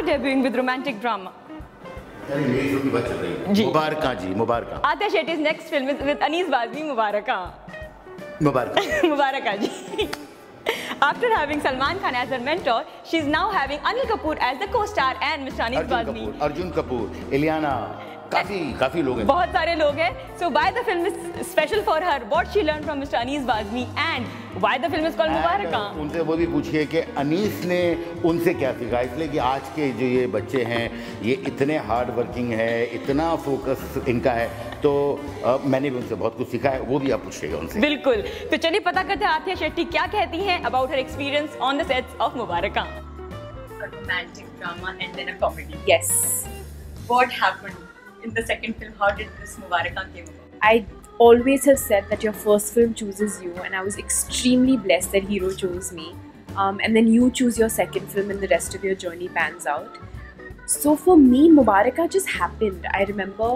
after debuting with romantic drama. Mubaraka ji, Mubaraka. Athiya Shetty's next film is with Anees Bazmi, Mubaraka. Mubaraka. Mubaraka ji. After having Salman Khan as her mentor, she's now having Anil Kapoor as the co-star and Mr. Anees Bazmi. Arjun Kapoor, Ileana, काफी लोग हैं. बहुत सारे लोग हैं. So why the film is special for her? What she learned from Mr. Anees Bazmi and why the film is called Mubaraka? उनसे वो भी पूछिए कि अनीस ने उनसे क्या सीखा, इसलिए कि आज के जो ये बच्चे हैं ये इतने हार्ड वर्किंग है, इतना फोकस इनका है, तो मैंने भी उनसे बहुत कुछ सीखा है, वो भी आप पूछिएगा उनसे. बिल्कुल. तो चलिए पता करते हैं आथिया शेट्टी क्या कहती हैं about her experience on the sets of Mubaraka. A romantic drama and then a comedy. Yes. What happened in the second film? How did this Mubaraka came about? I always have said that your first film chooses you, and I was extremely blessed that Hero chose me. And then you choose your second film and the rest of your journey pans out. So for me, Mubaraka just happened. I remember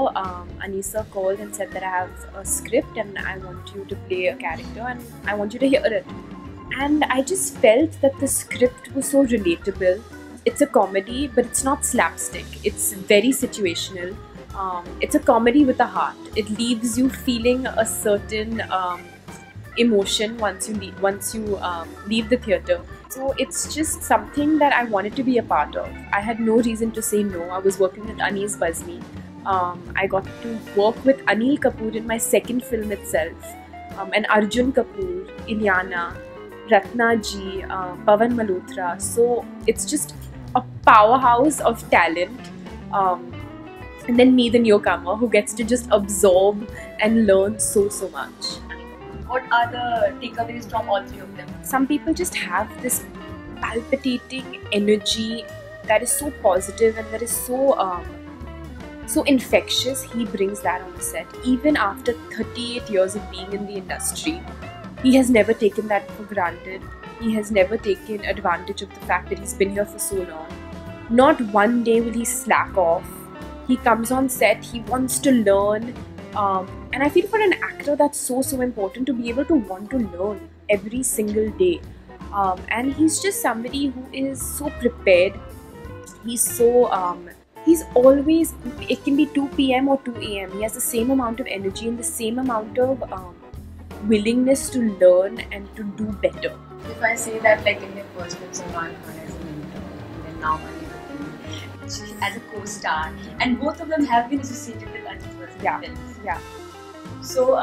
Anisa called and said that I have a script and I want you to play a character and I want you to hear it. And I just felt that the script was so relatable. It's a comedy, but it's not slapstick. It's very situational. It's a comedy with a heart. It leaves you feeling a certain emotion once you leave the theatre. So it's just something that I wanted to be a part of. I had no reason to say no. I was working with Anees Bazmi. I got to work with Anil Kapoor in my second film itself. And Arjun Kapoor, Ilyana, Ratna ji, Pavan Malhotra. So it's just a powerhouse of talent. And then me, the newcomer, who gets to just absorb and learn so much. What are the takeaways from all three of them? Some people just have this palpitating energy that is so positive and that is so infectious. He brings that on the set. Even after 38 years of being in the industry, he has never taken that for granted. He has never taken advantage of the fact that he's been here for so long. Not one day will he slack off. He comes on set, he wants to learn. And I feel for an actor that's so important to be able to want to learn every single day. And he's just somebody who is so prepared. He's so, he's always, it can be 2 p.m. or 2 a.m. He has the same amount of energy and the same amount of willingness to learn and to do better. If I say that, like in your first film, Salman Khan as a mentor, and then now Anil Kapoor as a co-star, and both of them have been associated with Anees Bazmi films. Yeah. So,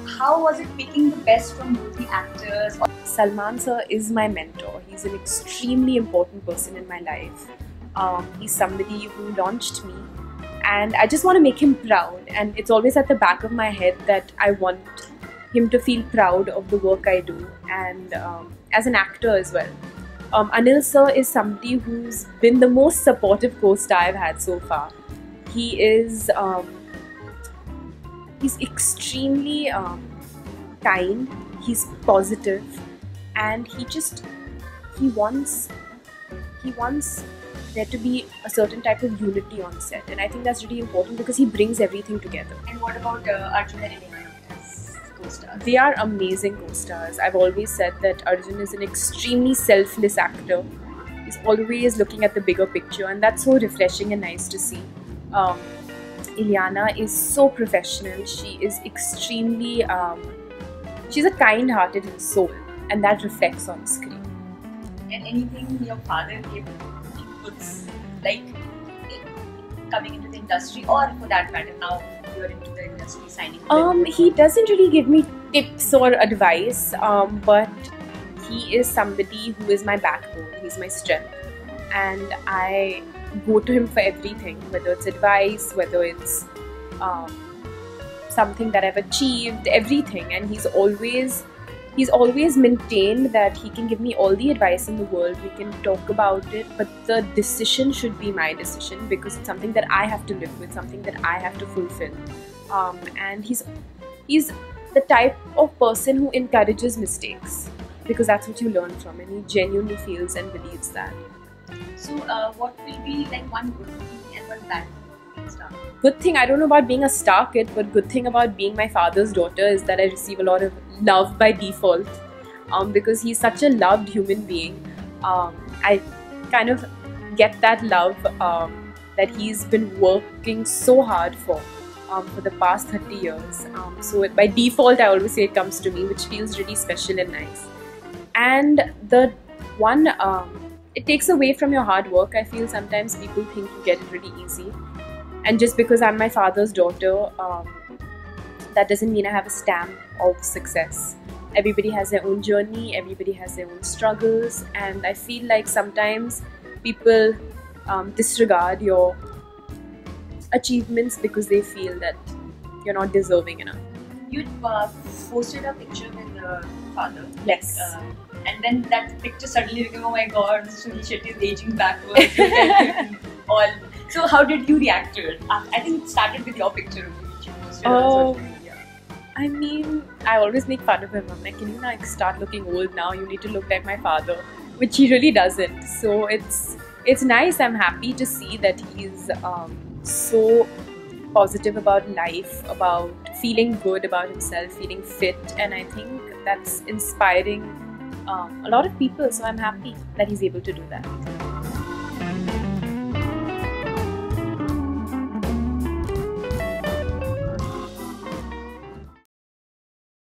how was it picking the best from both the actors? Salman sir is my mentor. He's an extremely important person in my life. He's somebody who launched me, and I just want to make him proud. And it's always at the back of my head that I want him to feel proud of the work I do, and as an actor as well. Anil sir is somebody who's been the most supportive co-star I've had so far. He is he's extremely kind, he's positive, and he wants there to be a certain type of unity on set, and I think that's really important because he brings everything together. And what about Arjun and Ilyana as co-stars? They are amazing co-stars. I've always said that Arjun is an extremely selfless actor. He's always looking at the bigger picture, and that's so refreshing and nice to see. Ilyana is so professional. She is extremely, she's a kind-hearted soul, and that reflects on screen. And anything your father gave inputs, like coming into the industry, or for that matter, now you're into the industry signing? He doesn't really give me tips or advice, but he is somebody who is my backbone. He's my strength, and I go to him for everything, whether it's advice, whether it's something that I've achieved, everything. And he's always maintained that he can give me all the advice in the world. We can talk about it, but the decision should be my decision because it's something that I have to live with, something that I have to fulfill. And he's the type of person who encourages mistakes because that's what you learn from, and he genuinely feels and believes that. So, what will be like one good thing and one bad thing? Good thing, I don't know about being a star kid, but good thing about being my father's daughter is that I receive a lot of love by default because he's such a loved human being. I kind of get that love that he's been working so hard for the past 30 years. So by default, I always say it comes to me, which feels really special and nice. And the one, it takes away from your hard work. I feel sometimes people think you get it really easy. And just because I'm my father's daughter, that doesn't mean I have a stamp of success. Everybody has their own journey, everybody has their own struggles, and I feel like sometimes people disregard your achievements because they feel that you're not deserving enough. You posted a picture with your father. Yes. And then that picture suddenly became, oh my god, Sunil Shetty is aging backwards. All. So how did you react to it? I think it started with your picture which you posted on social media. I mean, I always make fun of him. I'm like, can you like start looking old now? You need to look like my father, which he really doesn't. So it's nice. I'm happy to see that he's so positive about life, about feeling good about himself, feeling fit, and I think that's inspiring a lot of people. So I'm happy that he's able to do that.